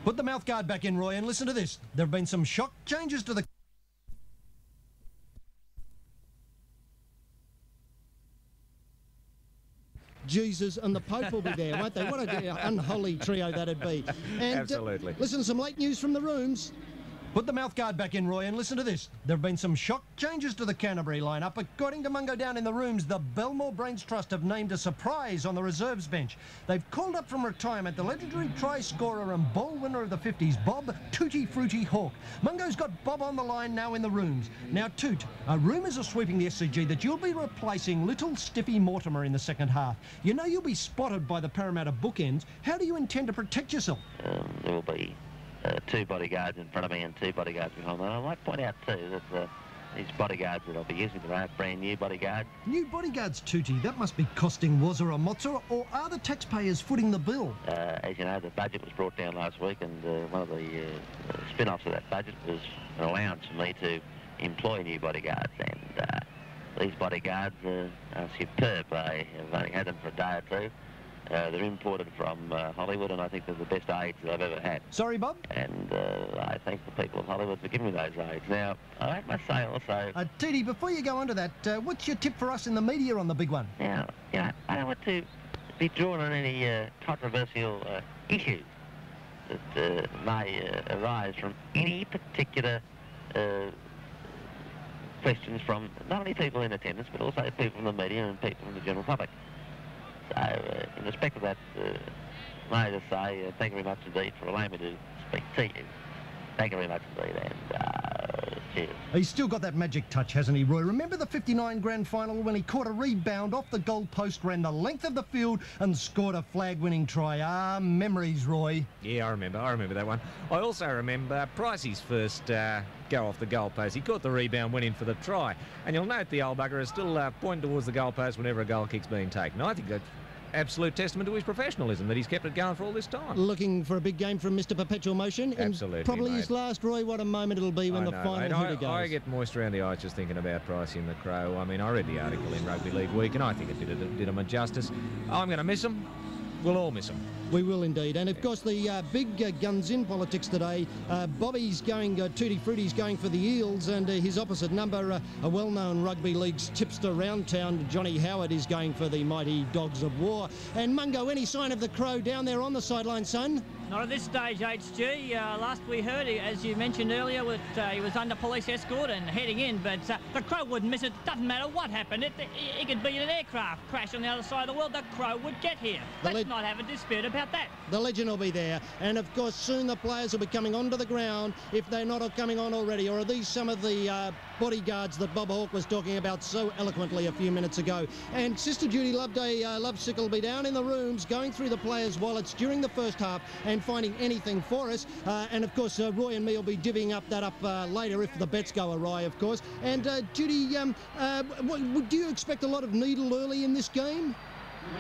Put the mouthguard back in, Roy, and listen to this. There have been some shock changes to the... Jesus and the Pope will be there, won't they? What an unholy trio that'd be. And, absolutely. Listen to some late news from the rooms. Put the mouthguard back in, Roy, and listen to this. There have been some shock changes to the Canterbury lineup. According to Mungo down in the rooms, the Belmore Brains Trust have named a surprise on the reserves bench. They've called up from retirement the legendary try scorer and ball winner of the 50s, Bob Tutti Frutti Hawke. Mungo's got Bob on the line now in the rooms. Now, Toot, rumours are sweeping the SCG that you'll be replacing little Stiffy Mortimer in the second half. You know you'll be spotted by the Parramatta bookends. How do you intend to protect yourself? There will be 2 bodyguards in front of me and 2 bodyguards behind me. I might point out too that these bodyguards that I'll be using are brand new bodyguards. New bodyguards, Tootie? That must be costing Wazza or Mozza, or are the taxpayers footing the bill? As you know, the budget was brought down last week, and one of the spin-offs of that budget was an allowance for me to employ new bodyguards, and these bodyguards are superb. I've only had them for a day or two. They're imported from Hollywood, and I think they're the best aids that I've ever had. Sorry, Bob? And I thank the people of Hollywood for giving me those aids. Now, I must say also... Tootie, before you go on to that, what's your tip for us in the media on the big one? Now, you know, I don't want to be drawn on any controversial issues that may arise from any particular questions from not only people in attendance, but also people from the media and people from the general public. So, in respect of that, may I just say thank you very much indeed for allowing me to speak to you. Thank you very much indeed, and cheers. He's still got that magic touch, hasn't he, Roy? Remember the '59 Grand Final when he caught a rebound off the goal post, ran the length of the field and scored a flag-winning try? Ah, memories, Roy. Yeah, I remember that one. I also remember Pricey's first go off the goalpost. He caught the rebound, went in for the try. And you'll note the old bugger is still pointing towards the goalpost whenever a goal kick's being taken. I think that's absolute testament to his professionalism that he's kept it going for all this time. Looking for a big game from Mr. Perpetual Motion. Absolutely, and probably mate. His last, Roy. What a moment it'll be when the final hitter goes. I get moist around the eyes just thinking about Pricey and the Crow. I mean, I read the article in Rugby League Week, and I think it did him a justice. I'm going to miss him. We'll all miss him. We will indeed. And of course the big guns in politics today, Bobby's going, Tutti Frutti's going for the Eels, and his opposite number, a well-known rugby league's tipster around town, Johnny Howard, is going for the mighty Dogs of War. And Mungo, any sign of the Crow down there on the sideline, son? Not at this stage, HG. Last we heard, as you mentioned earlier, he was under police escort and heading in, but the Crow wouldn't miss it. Doesn't matter what happened. It could be an aircraft crash on the other side of the world. The Crow would get here. Let's not have a dispute about that. The legend will be there. And, of course, soon the players will be coming onto the ground, if they're not coming on already. Or are these some of the bodyguards that Bob Hawke was talking about so eloquently a few minutes ago? And Sister Judy Lovesick will be down in the rooms going through the players' wallets during the first half and finding anything for us. And, of course, Roy and me will be divvying up that later if the bets go awry, of course. And, Judy, do you expect a lot of needle early in this game?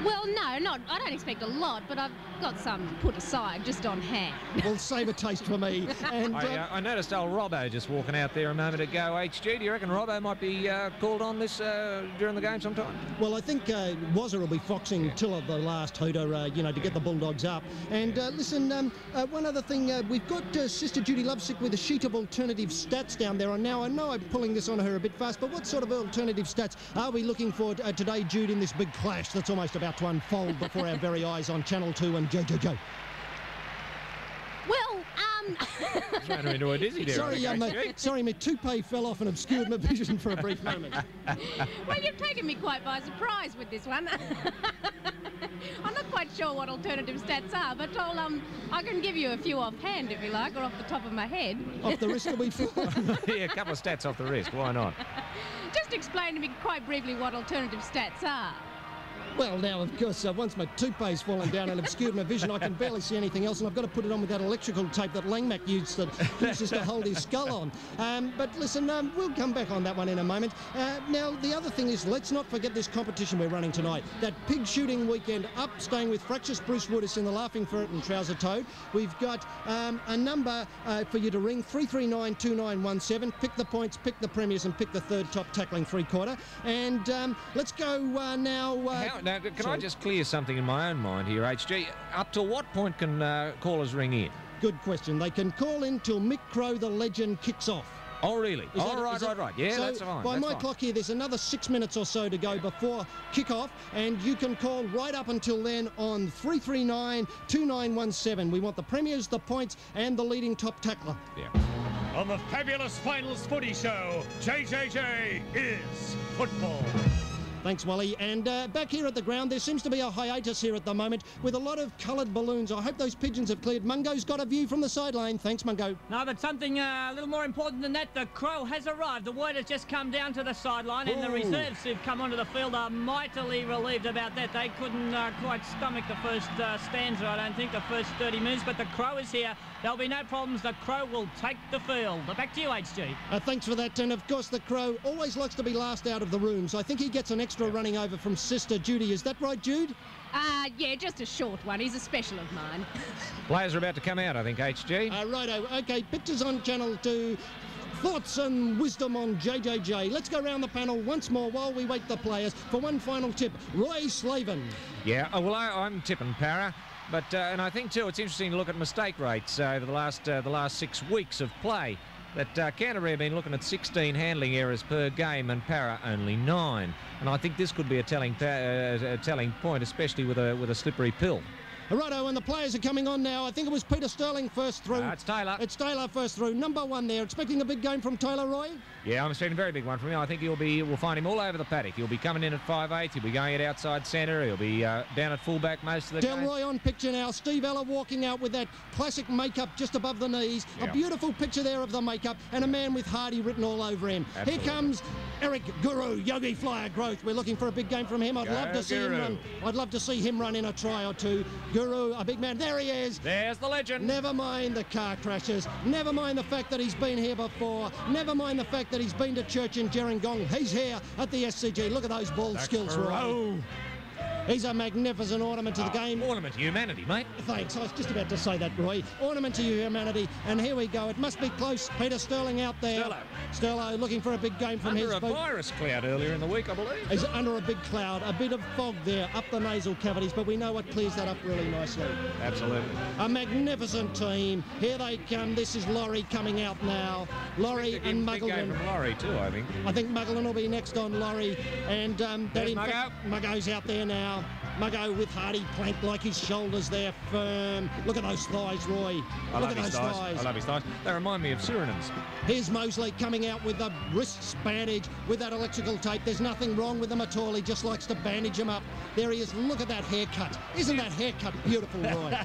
Well, no, I don't expect a lot, but I've got some put aside just on hand. Well, save a taste for me. And I noticed old Robbo just walking out there a moment ago. HG, do you reckon Robbo might be called on this during the game sometime? Well, I think Wazza will be foxing till the last hooter, to get the Bulldogs up. And listen, one other thing, we've got Sister Judy Lovesick with a sheet of alternative stats down there. And now I know I'm pulling this on her a bit fast, but what sort of alternative stats are we looking for today, Jude, in this big clash that's almost about to unfold before our very eyes on Channel 2 and Joe? Well, Trying to into a dizzy there. Sorry, my toupee fell off and obscured my vision for a brief moment. Well, you've taken me quite by surprise with this one. I'm not quite sure what alternative stats are, but I can give you a few offhand if you like, or off the top of my head. Off the wrist will be fine. Yeah, a couple of stats off the wrist. Why not? Just explain to me quite briefly what alternative stats are. Well, now, of course, once my toupee's fallen down and obscured my vision, I can barely see anything else, and I've got to put it on with that electrical tape that Langmack used to hold his skull on. But listen, we'll come back on that one in a moment. Now, the other thing is, let's not forget this competition we're running tonight. That pig shooting weekend up, staying with fractious Bruce Woodis in the Laughing Ferret and Trouser Toad. We've got a number for you to ring, 3392917. Pick the points, pick the premiers, and pick the third top tackling three-quarter. And let's go now... Now, can I just clear something in my own mind here, HG? Up to what point can callers ring in? Good question. They can call in till Mick Crow, the legend, kicks off. Oh, really? Oh, right. Yeah, so that's fine. By my clock here, there's another 6 minutes or so to go before kick-off, and you can call right up until then on 339-2917. We want the premiers, the points, and the leading top tackler. Yeah. On the fabulous Finals Footy Show, JJJ is football. Thanks, Wally. And back here at the ground, there seems to be a hiatus here at the moment with a lot of coloured balloons. I hope those pigeons have cleared. Mungo's got a view from the sideline. Thanks, Mungo. No, but something a little more important than that. The Crow has arrived. The word has just come down to the sideline, and the reserves who've come onto the field are mightily relieved about that. They couldn't quite stomach the first stanza, I don't think, the first 30 minutes, but the Crow is here. There'll be no problems. The Crow will take the field. Back to you, HG. Thanks for that. And, of course, the Crow always likes to be last out of the rooms. I think he gets an extra running over from Sister Judy. Is that right, Jude? Yeah, just a short one. He's a special of mine. Players are about to come out, I think, HG. Righto. OK, pictures on Channel 2. Thoughts and wisdom on JJJ. Let's go round the panel once more while we wait the players for one final tip. Roy Slavin. Yeah, well, I'm tipping Para. But and I think too, it's interesting to look at mistake rates over the last 6 weeks of play. That Canterbury have been looking at 16 handling errors per game, and Para only 9. And I think this could be a telling point, especially with a slippery pill. Righto, and the players are coming on now. I think it was Peter Sterling first through. It's Taylor. It's Taylor first through. Number 1 there. Expecting a big game from Taylor, Roy? Yeah, I'm expecting a very big one from him. I think we'll find him all over the paddock. He'll be coming in at 5'8". He'll be going at outside centre. He'll be down at fullback most of the game. Delroy on picture now. Steve Ella walking out with that classic makeup just above the knees. Yeah. A beautiful picture there of the makeup and a man with Hardy written all over him. Absolutely. Here comes Eric Guru, Yogi Flyer Growth. We're looking for a big game from him. I'd love to see him run. I'd love to see him run in a try or two. Guru, a big man. There he is. There's the legend. Never mind the car crashes. Never mind the fact that he's been here before. Never mind the fact that he's been to church in Gerringong. He's here at the SCG. Look at those ball skills, Roy. He's a magnificent ornament to the game. Ornament to humanity, mate. Thanks. I was just about to say that, Roy. Ornament to humanity. And here we go. It must be close. Peter Sterling out there. Sterlo looking for a big game from his boot. Under a virus cloud earlier in the week, I believe. He's under a big cloud. A bit of fog there up the nasal cavities, but we know what clears that up really nicely. Absolutely. A magnificent team. Here they come. This is Laurie coming out now. Laurie and Muggleton. Big game from Laurie too, I think. I think Muggleton will be next on Laurie. And Muggo's out there now. Muggo with Hardy planked like his shoulders there, firm. Look at those thighs, Roy. Look at those thighs. I love his thighs. They remind me of Suriname's. Here's Mosley coming out with the wrists bandaged with that electrical tape. There's nothing wrong with him at all. He just likes to bandage him up. There he is. Look at that haircut. Isn't that haircut beautiful, Roy?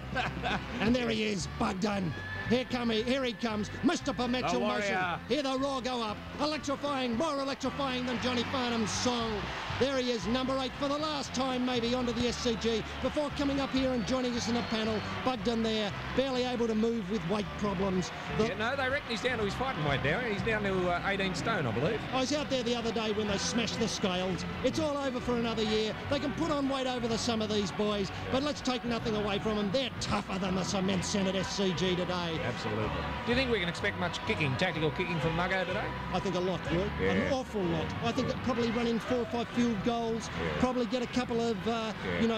And there he is, Bugdon. Here he comes, Mr. Perpetual Motion. Hear the roar go up. Electrifying, more electrifying than Johnny Farnham's song. There he is, number 8 for the last time maybe onto the SCG before coming up here and joining us in the panel. Bugdon there, barely able to move with weight problems. No, they reckon he's down to his fighting weight now. He's down to 18 stone, I believe. I was out there the other day when they smashed the scales. It's all over for another year. They can put on weight over the summer, these boys, but let's take nothing away from them. They're tougher than the cement centred SCG today. Absolutely. Do you think we can expect much kicking, tactical kicking from Muggo today? I think a lot, Roy. Yeah. An awful lot. I think that probably run in 4 or 5 field goals, probably get a couple of,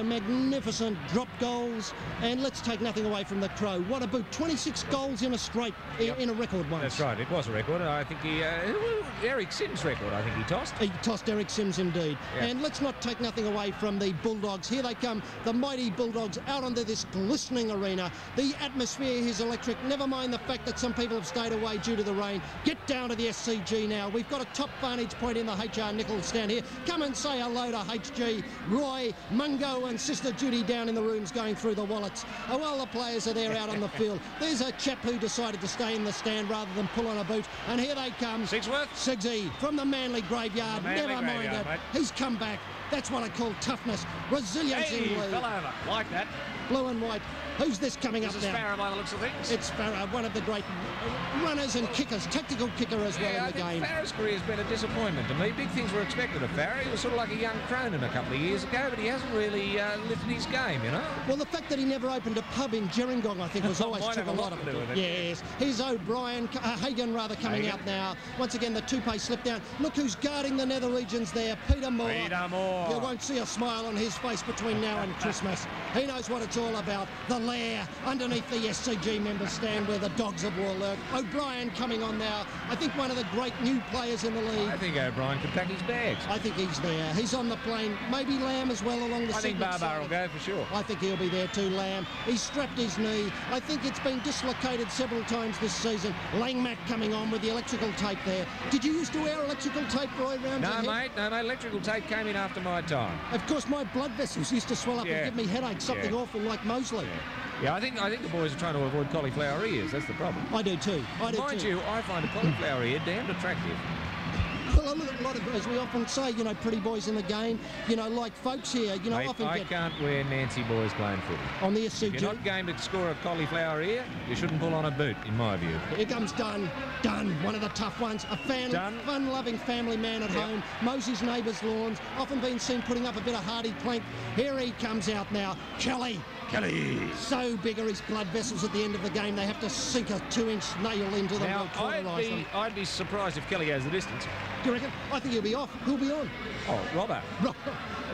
magnificent drop goals, and let's take nothing away from the Crow. What a boot. 26 goals in a straight, in a record once. That's right. It was a record. I think Eric Sims' record, I think he tossed. He tossed Eric Sims indeed. Yeah. And let's not take nothing away from the Bulldogs. Here they come, the mighty Bulldogs out onto this glistening arena. The atmosphere is electric. Never mind the fact that some people have stayed away due to the rain. Get down to the SCG now. We've got a top vantage point in the HR Nichols stand here. Come and say hello to HG, Roy, Mungo and Sister Judy down in the rooms going through the wallets. While the players are there out on the field, there's a chap who decided to stay in the stand rather than pull on a boot. And here they come. Sigsy from the Manly graveyard. Never mind it. He's come back. That's what I call toughness, resilience in league. Fell over. Like that. Blue and white. Who's this coming up now? This is Farah by the looks of things. It's Farah, one of the great runners and kickers, tactical kicker as well in the game. Farah's career has been a disappointment to me. Big things were expected of Farah. He was sort of like a young Cronin a couple of years ago, but he hasn't really lifted his game, you know. Well, the fact that he never opened a pub in Gerringong, I think, was always took a lot of it. Yes. Here's O'Brien, Hagan rather, coming out now. Once again, the two-pace slip down. Look who's guarding the nether regions there. Peter Moore. You won't see a smile on his face between now and Christmas. He knows what it's all about. The lair underneath the SCG members stand where the dogs of war lurk. O'Brien coming on now. I think one of the great new players in the league. I think O'Brien could pack his bags. I think he's there. He's on the plane. Maybe Lamb as well along the I think segment Barbar side. will go for sure. I think he'll be there too, Lamb. He's strapped his knee. I think it's been dislocated several times this season. Langmack coming on with the electrical tape there. Did you used to wear electrical tape, Roy, round your head? No, mate. No, electrical tape came in after my time. Of course, my blood vessels used to swell up and give me headaches, something awful like Mosley. Yeah, I think the boys are trying to avoid cauliflower ears. That's the problem. I do too. Mind you, I find a cauliflower ear damned attractive. Well, look at a lot of, as we often say, you know, pretty boys in the game, you know, like folks here, you know, Mate, often I get can't wear Nancy boys playing footy. on the If SCG. you're not game to score a cauliflower ear, you shouldn't pull on a boot, in my view. Here comes Dunn, one of the tough ones, a fun-loving family man at home, mows his neighbours' lawns, often been seen putting up a bit of hardy plank. Here he comes out now, Kelly. So big are his blood vessels at the end of the game, they have to sink a 2-inch nail into them. Now, I'd be surprised if Kelly goes the distance. Do you reckon? I think he'll be off. Who'll be on? Oh, Robbo.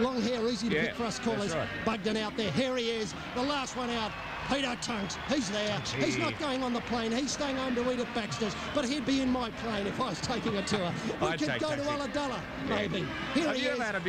Long hair, easy to pick for us callers. Right. Bugden out there. Here he is, the last one out. Peter Tunks, he's there. Gee. He's not going on the plane. He's staying home to eat at Baxter's, but he'd be in my plane if I was taking a tour. We could go to Ulladulla, maybe. Here he is, the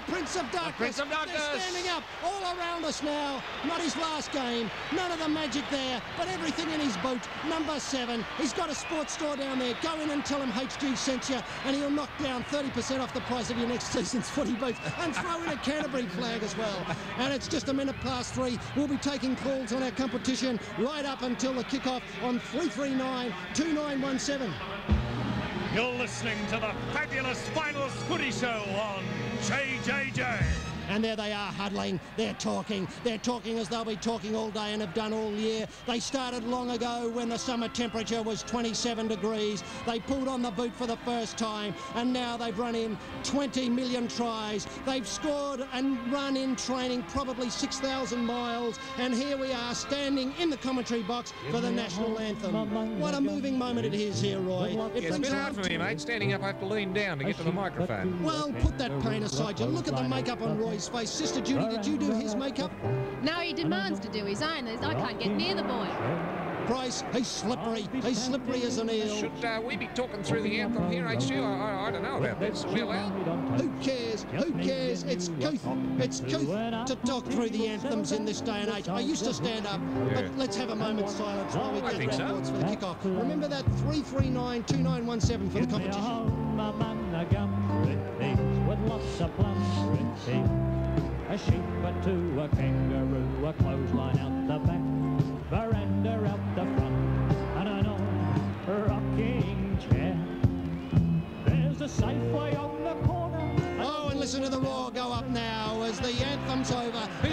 Prince of Darkness. They're standing up all around us now. Not his last game. None of the magic there, but everything in his boot. Number 7. He's got a sports store down there. Go in and tell him HG sent you, and he'll knock down 30% off the price of your next season's footy boots, and throw in a Canterbury flag as well. And it's just a minute past 3. We'll be taking calls on our competition right up until the kick-off on 339-2917. You're listening to the fabulous Finals Footy Show on JJJ. And there they are huddling, they're talking as they'll be talking all day and have done all year. They started long ago when the summer temperature was 27 degrees. They pulled on the boot for the first time, and now they've run in 20 million tries. They've scored and run in training probably 6,000 miles, and here we are standing in the commentary box for the national anthem. What a moving moment it is here, Roy. It's a bit hard for me, mate. Standing up, I have to lean down to get to the microphone. Well, put that pain aside. You look at the makeup on Roy's face. Sister Judy, did you do his makeup? No, he demands to do his own. I can't get near the boy. Price, he's slippery. He's slippery as an eel. Should we be talking through the anthem here, HG? I don't know about this. Are we allowed? Who cares? Who cares? It's couth. It's couth to talk through the anthems in this day and age. I used to stand up, but let's have a moment's silence while we get records for the kickoff. Remember that 339-2917 for the competition. A sheep, a two, a kangaroo, a clothesline out the back, veranda out the front, and an old rocking chair. There's a Safeway on the corner. Oh, and listen to the roar go up now as the anthem's over. Who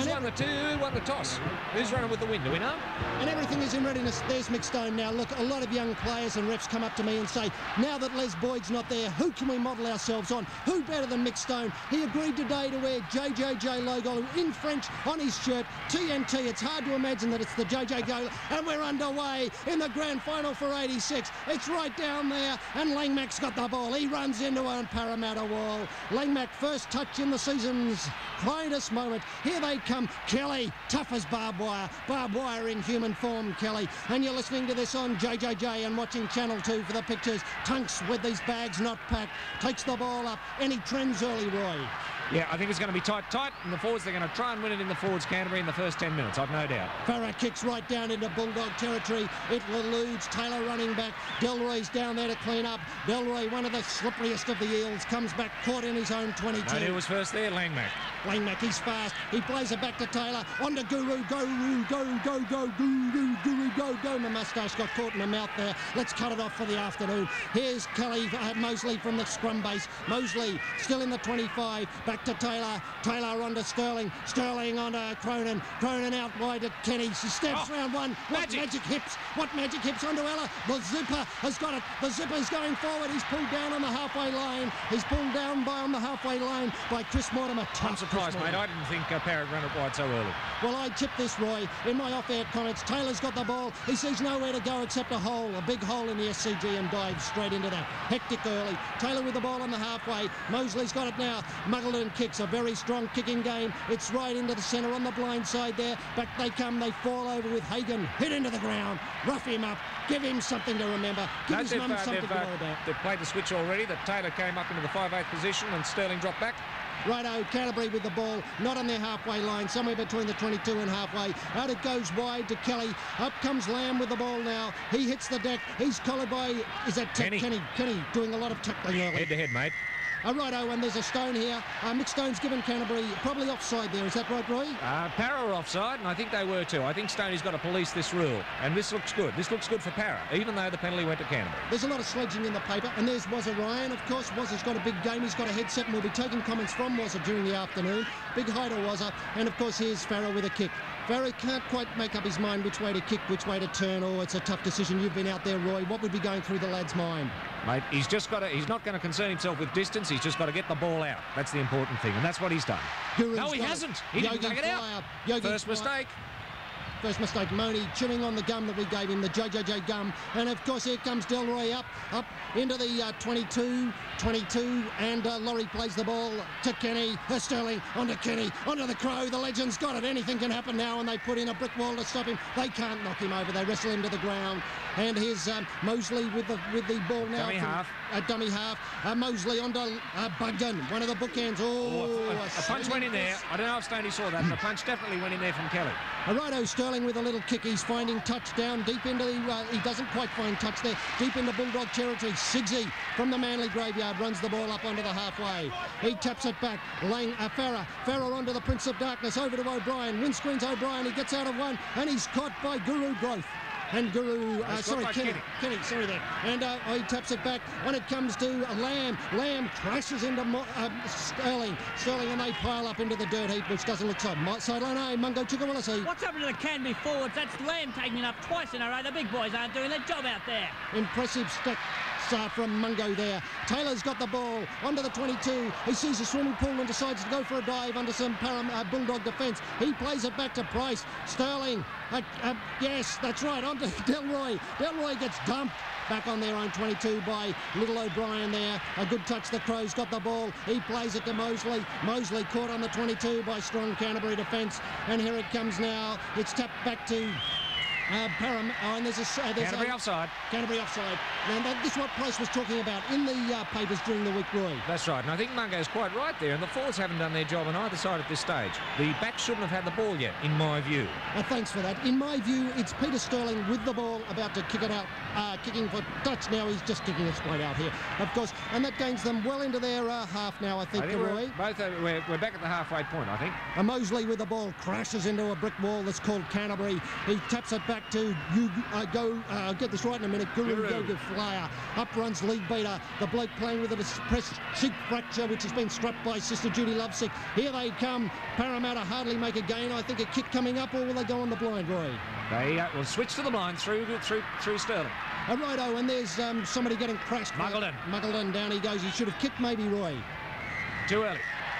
won the toss? Who's running with the wind? Do we know? And everything is in readiness. There's Mick Stone now. Look, a lot of young players and refs come up to me and say, now that Les Boyd's not there, who can we model ourselves on? Who better than Mick Stone? He agreed today to wear JJJ logo in French on his shirt. TNT, it's hard to imagine that it's the JJJ, and we're underway in the grand final for 86. It's right down there, and Langmack's got the ball. He runs into a Parramatta wall. Langmack, first touch in the season's brightest moment. Here they come. Kelly, tough as barbed wire. Barbed wire in human form, Kelly. And you're listening to this on JJJ and watching Channel 2 for the pictures. Tunks with these bags not packed. Takes the ball up. Any trends early, Roy? Yeah, I think it's going to be tight, and the forwards, they're going to try and win it in the forwards Canterbury in the first 10 minutes, I've no doubt. Farah kicks right down into Bulldog territory. It eludes Taylor running back. Delroy's down there to clean up. Delroy, one of the slipperiest of the eels, comes back caught in his own 22. No, who was first there? Langmack. Langmack, he's fast. He plays it back to Taylor. On to Guru. Guru, go, go, go, Guru, Guru, go, go. My moustache got caught in the mouth there. Let's cut it off for the afternoon. Here's Kelly, Mosley from the scrum base. Mosley still in the 25. Back to Taylor. Taylor on to Sterling. Sterling on to Cronin. Cronin out wide to Kenny. She steps round one. What magic hips? What magic hips onto Ella? The zipper has got it. The zipper's going forward. He's pulled down on the halfway lane. He's pulled down on the halfway lane by Chris Mortimer. I'm surprised, mate. I didn't think Parrott ran it wide so early. Well, I tipped this, Roy, in my off-air comments. Taylor's got the ball. He sees nowhere to go except a hole, a big hole in the SCG, and dives straight into that. Hectic early. Taylor with the ball on the halfway. Mosley's got it now. Muggleton Hagen kicks, a very strong kicking game. It's right into the centre on the blind side there. Back they come, they fall over with Hagen. Hit into the ground, rough him up, give him something to remember. Give his mum something to worry about. They've played the switch already. That Taylor came up into the 5/8 position and Sterling dropped back. Righto, Canterbury with the ball, not on their halfway line, somewhere between the 22 and halfway. Out it goes wide to Kelly. Up comes Lamb with the ball now. He hits the deck. He's collared by, is that Kenny? Kenny doing a lot of tackling early. Head to head, mate. Righto, and there's a stone here. Mick Stone's given Canterbury probably offside there. Is that right, Roy? Para were offside, and I think they were too. I think Stoney's got to police this rule, and this looks good. This looks good for Para, even though the penalty went to Canterbury. There's a lot of sledging in the paper, and there's Wazza Ryan, of course. Wazza's got a big game. He's got a headset, and we'll be taking comments from Wazza during the afternoon. Big hi to Wazza, and of course here's Farrell with a kick. Farrell can't quite make up his mind which way to kick, which way to turn. Oh, it's a tough decision. You've been out there, Roy. What would be going through the lad's mind? Mate, he's not going to concern himself with distance. He's just got to get the ball out. That's the important thing, and that's what he's done. No, he hasn't. He didn't take it out. First mistake. First mistake, Moni chewing on the gum that we gave him, the JJJ gum. And of course, here comes Delroy up into the 22, and Laurie plays the ball to Kenny, Sterling, onto Kenny, onto the Crow. The Legends got it. Anything can happen now, and they put in a brick wall to stop him. They can't knock him over. They wrestle him to the ground. And here's Mosley with the ball now. Dummy half. Mosley onto Bugden, one of the bookends. A punch went in there. I don't know if Stoney saw that, but a punch definitely went in there from Kelly. Righto, Sterling with a little kick. He's finding touch down deep into the... he doesn't quite find touch there. Deep into Bulldog territory. Sigsy from the Manly graveyard runs the ball up onto the halfway. He taps it back. Farah onto the Prince of Darkness. Over to O'Brien. Windscreen's O'Brien. He gets out of one, and he's caught by Guru Growth. And Kenny, sorry there. And he taps it back. When it comes to Lamb, Lamb crashes into Sterling, and they pile up into the dirt heap, which doesn't look so. Sideline, Mungo Chikawalasi. What's happened to the Canterbury forwards? That's Lamb taking it up twice in a row. The big boys aren't doing their job out there. Impressive step from Mungo there. Taylor's got the ball onto the 22. He sees a swimming pool and decides to go for a dive under some Bulldog defence. He plays it back to Price. Sterling, yes, that's right, onto Delroy. Delroy gets dumped back on their own 22 by little O'Brien there. A good touch. The Crows got the ball. He plays it to Mosley. Mosley caught on the 22 by strong Canterbury defence. And here it comes now. It's tapped back to Parham, and there's Canterbury offside. Canterbury offside. Now, this is what Price was talking about in the papers during the week, Roy. That's right, and I think Mungo's quite right there, and the forwards haven't done their job on either side at this stage. The backs shouldn't have had the ball yet, in my view. Thanks for that. In my view, it's Peter Sterling with the ball, about to kick it out, kicking for touch. Now he's just kicking it straight out here, of course, and that gains them well into their half now, I think, Roy. We're back at the halfway point, I think. Mosley with the ball crashes into a brick wall that's called Canterbury. He taps it back to I'll get this right in a minute. Guru Goga Flyer. Up runs league beater. The bloke playing with a suppressed cheek fracture, which has been strapped by Sister Judy Lovesick. Here they come. Parramatta hardly make a gain. I think a kick coming up, or will they go on the blind, Roy? They will switch to the blind through Sterling. Righto, and there's somebody getting crashed. Muggleton, down he goes. He should have kicked maybe, Roy. Too early.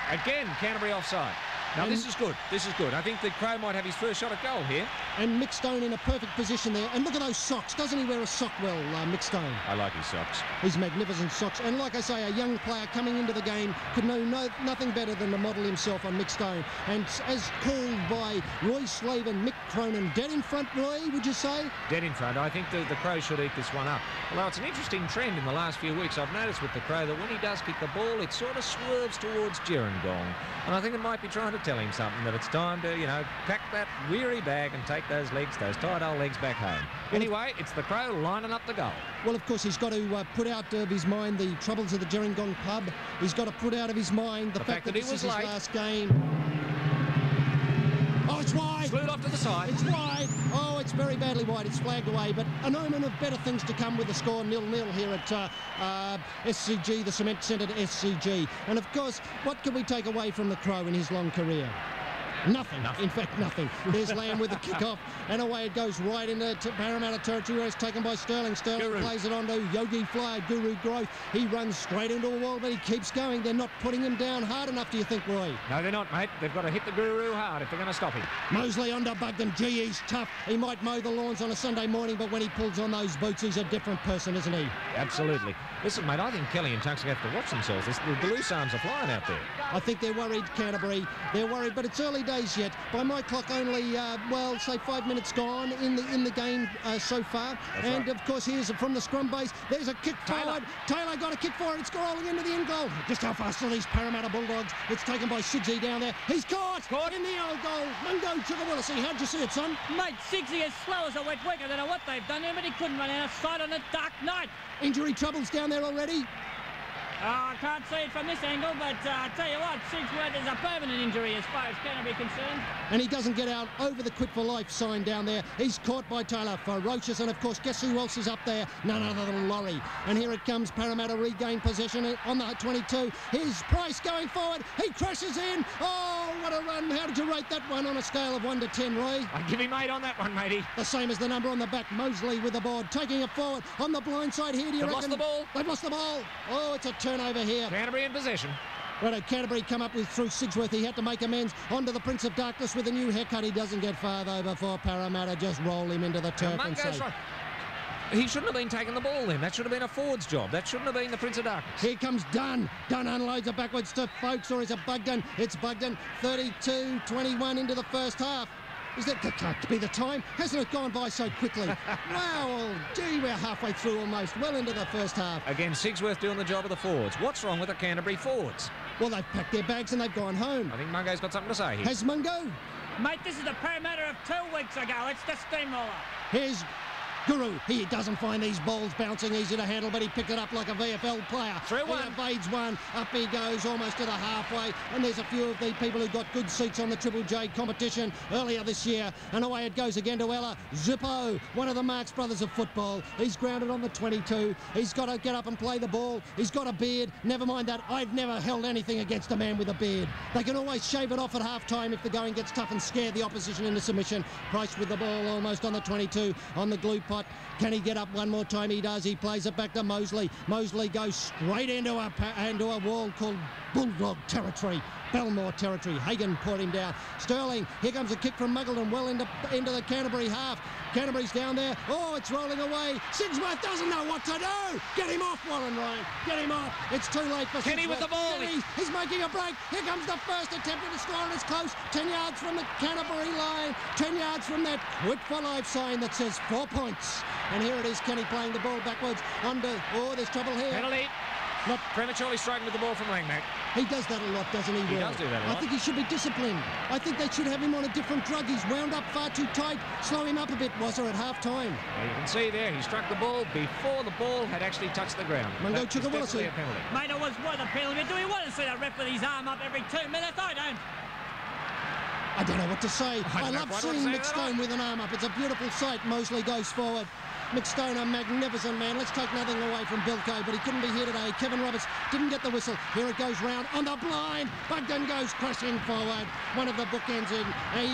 Again, Canterbury offside. Now, this is good. This is good. I think the Crow might have his first shot at goal here. And Mick Stone in a perfect position there. And look at those socks. Doesn't he wear a sock well, Mick Stone? I like his socks. His magnificent socks. And like I say, a young player coming into the game could know nothing better than to model himself on Mick Stone. And as called by Roy Slave and Mick Cronin, dead in front, Roy, would you say? Dead in front. I think the Crow should eat this one up. Although it's an interesting trend in the last few weeks. I've noticed with the Crow that when he does kick the ball, it sort of swerves towards Gerringong. And I think it might be trying to tell him something, that it's time to, pack that weary bag and take those tired old legs back home. Anyway, it's the Crow lining up the goal. Well, of course, he's got to put out of his mind the troubles of the Gerringong pub. He's got to put out of his mind the fact that this is his last game. Oh, it's wide. Slewed off to the side. It's wide. Oh, it's very badly wide. It's flagged away, but an omen of better things to come with the score 0-0 here at SCG, the cement-centred SCG. And, of course, what can we take away from the Crow in his long career? Nothing. In fact, nothing. There's Lamb with the kick-off, and away it goes right into Parramatta territory, where it's taken by Sterling. Sterling plays it on to Yogi Flyer, Guru Growth. He runs straight into a wall, but he keeps going. They're not putting him down hard enough, do you think, Roy? No, they're not, mate. They've got to hit the Guru hard if they're going to stop him. Mosley on to Bugden. Gee, he's tough. He might mow the lawns on a Sunday morning, but when he pulls on those boots, he's a different person, isn't he? Absolutely. Listen, mate, I think Kelly and Tunks have to watch themselves. The loose arms are flying out there. I think they're worried, Canterbury. They're worried, but it's early days yet. By my clock, only, well, say 5 minutes gone in the game so far. That's and, right. of course, here's from the scrum base. There's a kick forward. Taylor got a kick for it. It's rolling into the end goal. Just how fast are these Parramatta Bulldogs? It's taken by Sigsy down there. He's caught in the old goal. Mungo Chugawillisi. How'd you see it, son? Mate, Sigsy is slow as a wet wick. I don't know what they've done here, but he couldn't run outside on a dark night. Injury troubles down there already. I can't see it from this angle, but I tell you what, Sigsworth is a permanent injury as far as Canterbury concerned. And he doesn't get out over the quit for life sign down there. He's caught by Taylor. Ferocious, and of course, guess who else is up there? None other than Laurie. And here it comes. Parramatta regain possession on the 22. Here's Price going forward. He crashes in. Oh, what a run. How did you rate that one on a scale of 1 to 10, Roy? I'd give him 8 on that one, matey. The same as the number on the back. Mosley with the board, taking it forward on the blind side here. Do you They've reckon? lost the ball. They've lost the ball. Oh, it's a turnover here. Canterbury in possession. Righto, Canterbury come up with through Sigsworth. He had to make amends onto the Prince of Darkness with a new haircut. He doesn't get far though before Parramatta just roll him into the turf and say, right. He shouldn't have been taking the ball then. That should have been a forward's job. That shouldn't have been the Prince of Darkness. Here comes Dunn. Dunn unloads it backwards to Folkes, or is it Bugden? It's Bugden. 32-21 into the first half. Is that can't be the time? Hasn't it gone by so quickly? Wow, gee, we're halfway through almost, well into the first half. Again, Sigsworth doing the job of the forwards. What's wrong with the Canterbury forwards? Well, they've packed their bags and they've gone home. I think Mungo's got something to say here. Has Mungo? Mate, this is the Parramatta of 2 weeks ago. It's the steamroller. Here's Guru. He doesn't find these balls bouncing easy to handle, but he picked it up like a VFL player. Through He one. evades one. Up he goes, almost to the halfway. And there's a few of the people who got good seats on the Triple J competition earlier this year. And away it goes again to Ella. Zippo, one of the Marx brothers of football. He's grounded on the 22. He's got to get up and play the ball. He's got a beard. Never mind that. I've never held anything against a man with a beard. They can always shave it off at half-time if the going gets tough and scare the opposition into submission. Price with the ball almost on the 22 on the glue pot. Can he get up one more time? He does. He plays it back to Mosley. Mosley goes straight into a wall called Bulldog territory. Belmore territory. Hagan poured him down. Sterling, here comes a kick from Muggleton, well into the Canterbury half. Canterbury's down there. Oh, it's rolling away. Sigsworth doesn't know what to do. Get him off, Warren Ryan. Get him off. It's too late for Kenny Sigsworth. with the ball. Kenny, he's making a break. Here comes the first attempt at a score, and it's close. 10 yards from the Canterbury line. 10 yards from that quit for life sign that says 4 points. And here it is, Kenny playing the ball backwards under. Oh, there's trouble here. Penalty. Not prematurely striking with the ball from Langmack. He does that a lot, doesn't he, Will? He does do that a lot. I think he should be disciplined. I think they should have him on a different drug. He's wound up far too tight. Slow him up a bit, was at half-time. Well, you can see there, he struck the ball before the ball had actually touched the ground. Mungo That was definitely Chugawillisi. a penalty. Mate, it was worth a penalty. Do we want to see that ref with his arm up every 2 minutes? I don't. I don't know what to say. I I don't know love what to seeing say Mick at Stone all. with an arm up. It's a beautiful sight. Mosley goes forward. Mick Stone, a magnificent man. Let's take nothing away from Bilko, but he couldn't be here today. Kevin Roberts didn't get the whistle. Here it goes round on the blind. Bugden goes crashing forward. One of the bookends in.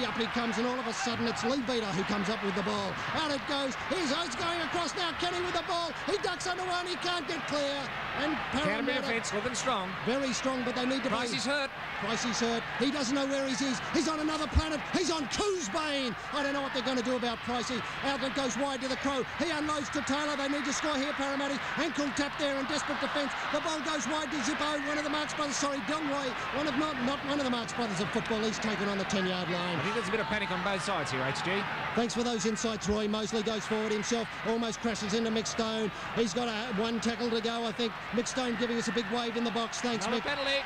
Up he comes, and all of a sudden it's Lee Beater who comes up with the ball. Out it goes. He's going across now. Kenny with the ball. He ducks under one. He can't get clear. And Canterbury Parramatta, defence looking strong. very strong, but they need to Price is hurt. Pricey's hurt. He doesn't know where he is. He's on another planet. He's on Coosbane. I don't know what they're going to do about Pricey. Out it goes wide to the Crow. He unloads to Taylor. They need to score here, Parramatta. Ankle tap there in desperate defence. The ball goes wide to Zippo, one of the Marx brothers. Sorry, Donroy. Not one of the Marx brothers of football. He's taken on the 10-yard line. I think there's a bit of panic on both sides here, HG. Thanks for those insights, Roy. Mosley goes forward himself, almost crashes into Mick Stone. He's got one tackle to go, I think. Mick Stone giving us a big wave in the box. Thanks, Another Mick. penalty.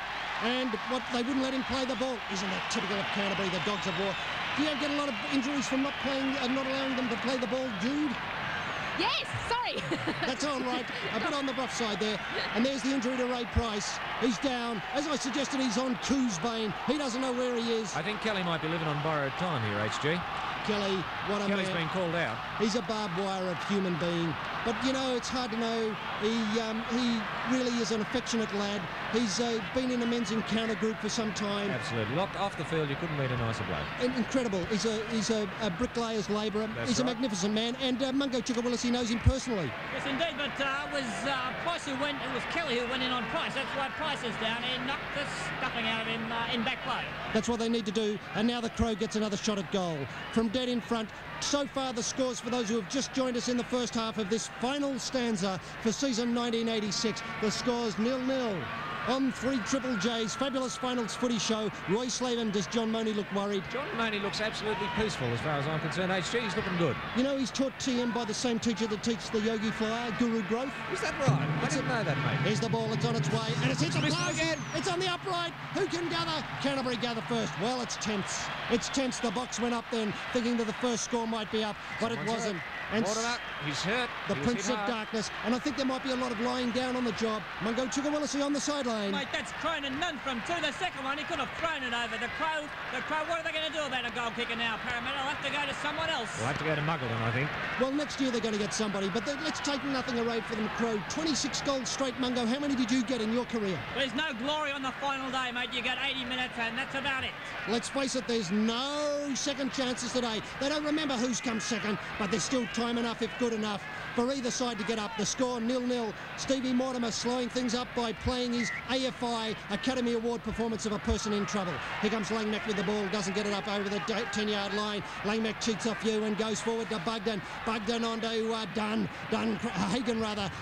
And what they wouldn't let him play the ball. Isn't that typical of Canterbury, the Dogs of War? Do you get a lot of injuries from not playing and not allowing them to play the ball, Jude? Yes, sorry. That's all right. A bit on the rough side there. And there's the injury to Ray Price. He's down. As I suggested, he's on Coosbane. He doesn't know where he is. I think Kelly might be living on borrowed time here, HG. Kelly, what a Kelly's man. been called out. He's a barbed wire of human being. But, you know, it's hard to know. He really is an affectionate lad. He's been in the men's encounter group for some time. Absolutely. Locked off the field, you couldn't meet a nicer bloke. Incredible. He's a bricklayer's labourer. He's right. a magnificent man. And Mungo Chickawallace knows him personally. Yes, indeed, but it was Price it was Kelly who went in on Price. That's why Price is down. He knocked the stuffing out of him in back play. That's what they need to do. And now the Crow gets another shot at goal. From dead in front, so far the scores for those who have just joined us in the first half of this final stanza for season 1986. The scores 0-0. On 3 Triple J's fabulous finals footy show. Roy Slavin, does John Money look worried? John Money looks absolutely peaceful as far as I'm concerned. HG, he's looking good. You know, he's taught TM by the same teacher that teaches the Yogi Flower, Guru Growth. Is that right? I didn't know that, mate. Here's the ball, it's on its way, and it's hit the Missed it post. again. It's on the upright. Who can gather? Canterbury gather first. Well, it's tense. It's tense. The box went up then, thinking that the first score might be up, but it wasn't. And Up. He's hurt. the He was Prince hit of hard. Darkness, and I think there might be a lot of lying down on the job. Mungo Chickawallace on the sideline. Mate, that's Cronin none from 2. The second one, he could have thrown it over. The Crow, what are they going to do about a goal kicker now, Parramatta? They'll have to go to someone else. We'll have to go to Muggleton, I think. Well, next year they're going to get somebody, but let's take nothing away from them, Crow. 26 goals straight, Mungo. How many did you get in your career? There's no glory on the final day, mate. You got 80 minutes, and that's about it. Let's face it, there's no second chances today. They don't remember who's come second, but there's still time enough, if good enough, for either side to get up. The score 0-0. Stevie Mortimer slowing things up by playing his AFI Academy Award performance of a person in trouble. Here comes Langmack with the ball, doesn't get it up over the 10-yard line. Langmack cheats off you and goes forward to Bugden. Bugden onto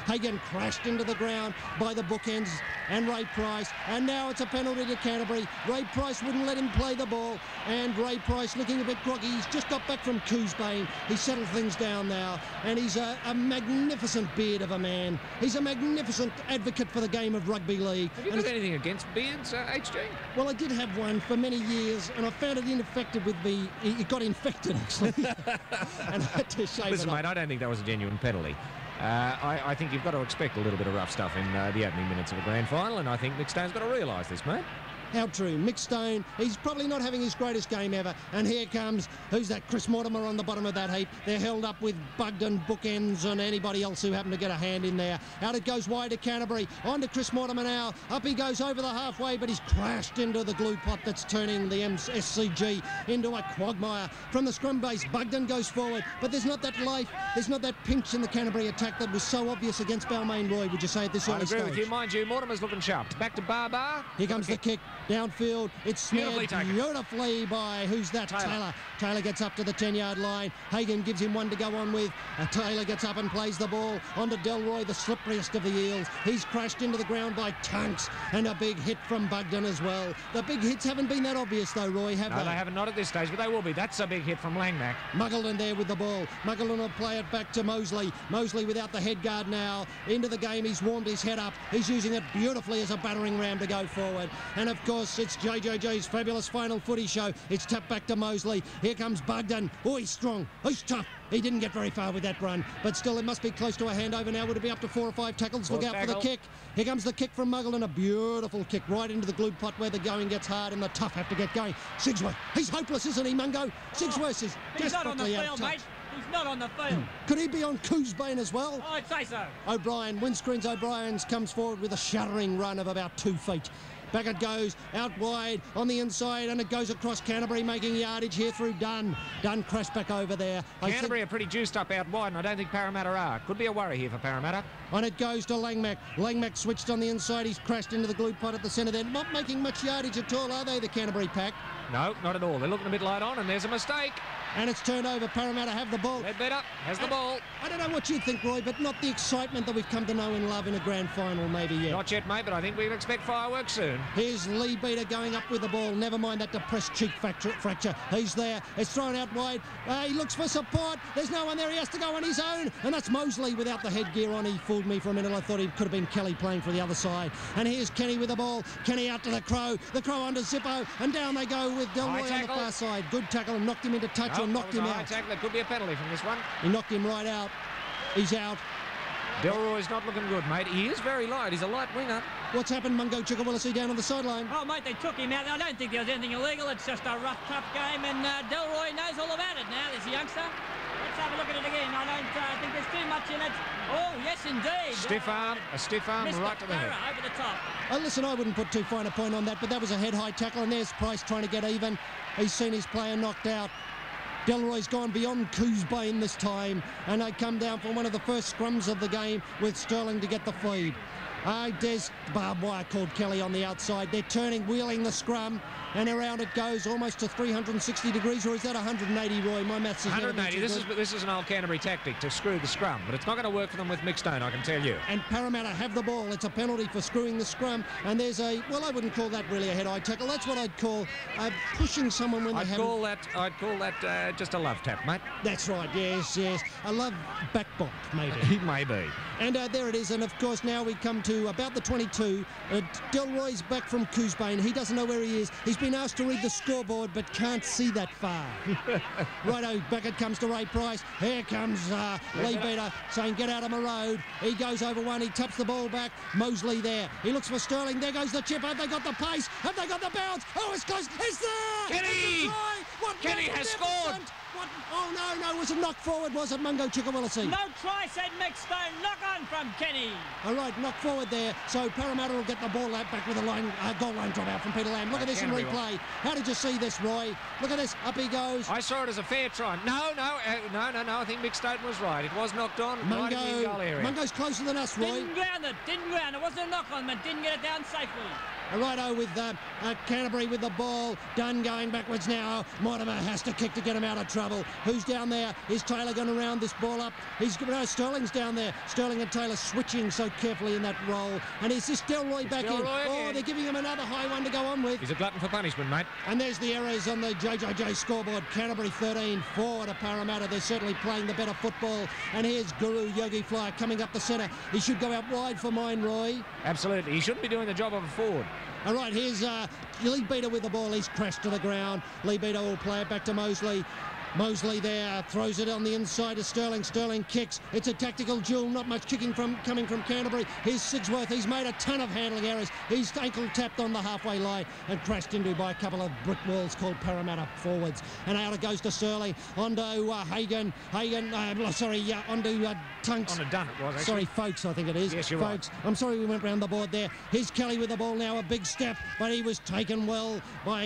Hagen crashed into the ground by the bookends and Ray Price. And now it's a penalty to Canterbury. Ray Price wouldn't let him play the ball, and Ray Price looking a bit groggy. He's just got back from Coosbane. He's settled things down now, and he's a magnificent beard of a man. He's a magnificent advocate for the game of rugby league. Have you got anything against beards, HG? Well, I did have one for many years, and I found it ineffective with me. It got infected, actually, and I had to shave Listen, it off. mate, I don't think that was a genuine penalty. I think you've got to expect a little bit of rough stuff in the opening minutes of a grand final, and I think Mick Stone's got to realise this, mate. How true. Mick Stone, he's probably not having his greatest game ever. And here comes, who's that? Chris Mortimer on the bottom of that heap. They're held up with Bugden, Bookends, and anybody else who happened to get a hand in there. Out it goes wide to Canterbury. On to Chris Mortimer now. Up he goes over the halfway, but he's crashed into the glue pot that's turning the SCG into a quagmire. From the scrum base, Bugden goes forward, but there's not that life, there's not that pinch in the Canterbury attack that was so obvious against Balmain, Roy, would you say, at this I early agree stage? with you. Mind you, Mortimer's looking sharp. Back to Barbar. Here comes the kick. Downfield, it's snared Beautifully taken. beautifully by, who's that? Taylor. Taylor gets up to the 10-yard line. Hagen gives him one to go on with. Taylor gets up and plays the ball onto Delroy, the slipperiest of the Eels. He's crashed into the ground by Tunks, and a big hit from Bugden as well. The big hits haven't been that obvious though, Roy, have No, they? they haven't, not at this stage, but they will be. That's a big hit from Langmack. Muggleton there with the ball. Muggleton will play it back to Mosley. Mosley without the head guard now. Into the game, he's warmed his head up. He's using it beautifully as a battering ram to go forward. And of course, it's JJJ's fabulous final footy show. It's tapped back to Mosley. Here comes Bugden. Oh, he's strong. He's tough. He didn't get very far with that run, but still it must be close to a handover now. Would it be up to 4 or 5 tackles? Look out for the kick. Here comes the kick from Muggleton, a beautiful kick right into the glue pot where the going gets hard and the tough have to get going. Sigsworth, he's hopeless, isn't he, Mungo? Sigsworth is He's not on the desperately out field, of touch. mate. He's not on the field. Could he be on Coosbane as well? I'd say so. O'Brien, windscreens O'Brien's comes forward with a shuddering run of about 2 feet. Back it goes, out wide on the inside, and it goes across Canterbury, making yardage here through Dunn. Dunn crashed back over there. Canterbury are pretty juiced up out wide, and I don't think Parramatta are. Could be a worry here for Parramatta. On it goes to Langmack. Langmack switched on the inside. He's crashed into the glue pot at the centre there. Not making much yardage at all, are they, the Canterbury pack? No, not at all. They're looking a bit light on, and there's a mistake. And it's turned over. Parramatta have the ball. Ledbetter has the ball. I don't know what you think, Roy, but not the excitement that we've come to know and love in a grand final maybe yet. Not yet, mate, but I think we expect fireworks soon. Here's Lee Beater going up with the ball. Never mind that depressed cheek fracture. He's there. It's thrown out wide. He looks for support. There's no one there. He has to go on his own. And that's Mosley without the headgear on. He fooled me for a minute. I thought he could have been Kelly playing for the other side. And here's Kenny with the ball. Kenny out to the Crow. The Crow onto Zippo. And down they go with Delroy on the far side. Good tackle. Knocked him into touch or knocked him out. There could be a penalty from this one. He knocked him right out. He's out. Delroy's not looking good, mate. He is very light. He's a light winger. What's happened, Mungo Chickawallacy down on the sideline? Oh, mate, they took him out. I don't think there was anything illegal. It's just a rough, tough game, and Delroy knows all about it now, this youngster. Let's have a look at it again. I don't think there's too much in it. Oh, yes, indeed. A stiff arm Mr. right to the head. Farah over the top. Listen, I wouldn't put too fine a point on that, but that was a head-high tackle, and there's Price trying to get even. He's seen his player knocked out. Delroy's gone beyond Coosbane this time, and they come down for one of the first scrums of the game with Sterling to get the feed. There's barbed wire called Kelly on the outside. They're turning, wheeling the scrum, and around it goes almost to 360 degrees, or is that 180, Roy? My maths is 180. This is an old Canterbury tactic to screw the scrum, but it's not going to work for them with Mick Stone, I can tell you. And Parramatta have the ball. It's a penalty for screwing the scrum, and there's a, well, I wouldn't call that really a head-eye tackle. That's what I'd call pushing someone when they haven't... I'd call that just a love tap, mate. That's right, yes. A love back bump, maybe. It may be. And there it is, and of course now we come to about the 22. Delroy's back from Coosbane. He doesn't know where he is. He's been asked to read the scoreboard but can't see that far. Righto, back it comes to Ray Price. Here comes Lee Beater saying get out of my road. He goes over one, he taps the ball back. Mosley there. He looks for Sterling. There goes the chip. Have they got the pace? Have they got the bounce? Oh, it's close. It's there! Kenny! Kenny has scored! What? Oh, no, was it knocked forward? Was it Mungo Chickawallacy? No try, said Mick Stone. Knock on from Kenny. All right, knocked forward there. So Parramatta will get the ball out back with a goal line drop out from Peter Lamb. Look at this in replay. How did you see this, Roy? Look at this. Up he goes. I saw it as a fair try. No. I think Mick Stone was right. It was knocked on. Right in the goal area. Mungo's closer than us, Roy. Didn't ground it. It wasn't a knock on, but didn't get it down safely. Righto with Canterbury with the ball. Dunn going backwards now. Mortimer has to kick to get him out of trouble. Who's down there? Is Taylor going to round this ball up? Sterling's down there. Sterling and Taylor switching so carefully in that roll. And is this Delroy back in? Oh, they're giving him another high one to go on with. He's a glutton for punishment, mate. And there's the errors on the JJJ scoreboard. Canterbury 13, 4 to Parramatta. They're certainly playing the better football. And here's Guru Yogi Flyer coming up the centre. He should go out wide for mine, Roy. Absolutely. He shouldn't be doing the job of a forward. All right, here's Lee Beater with the ball. He's crashed to the ground. Lee Beater will play it back to Mosley. Mosley there throws it on the inside to Sterling. Sterling kicks. It's a tactical duel. Not much kicking coming from Canterbury. Here's Sigsworth. He's made a ton of handling errors. He's ankle tapped on the halfway line and crashed into by a couple of brick walls called Parramatta forwards. And out it goes to Sterling. Onto Hagan. Onto Tunks. On a Dunn it was, actually. Sorry, Folks, I think it is. Yes, you're Folks. right. I'm sorry we went round the board there. Here's Kelly with the ball now. A big step, but he was taken well by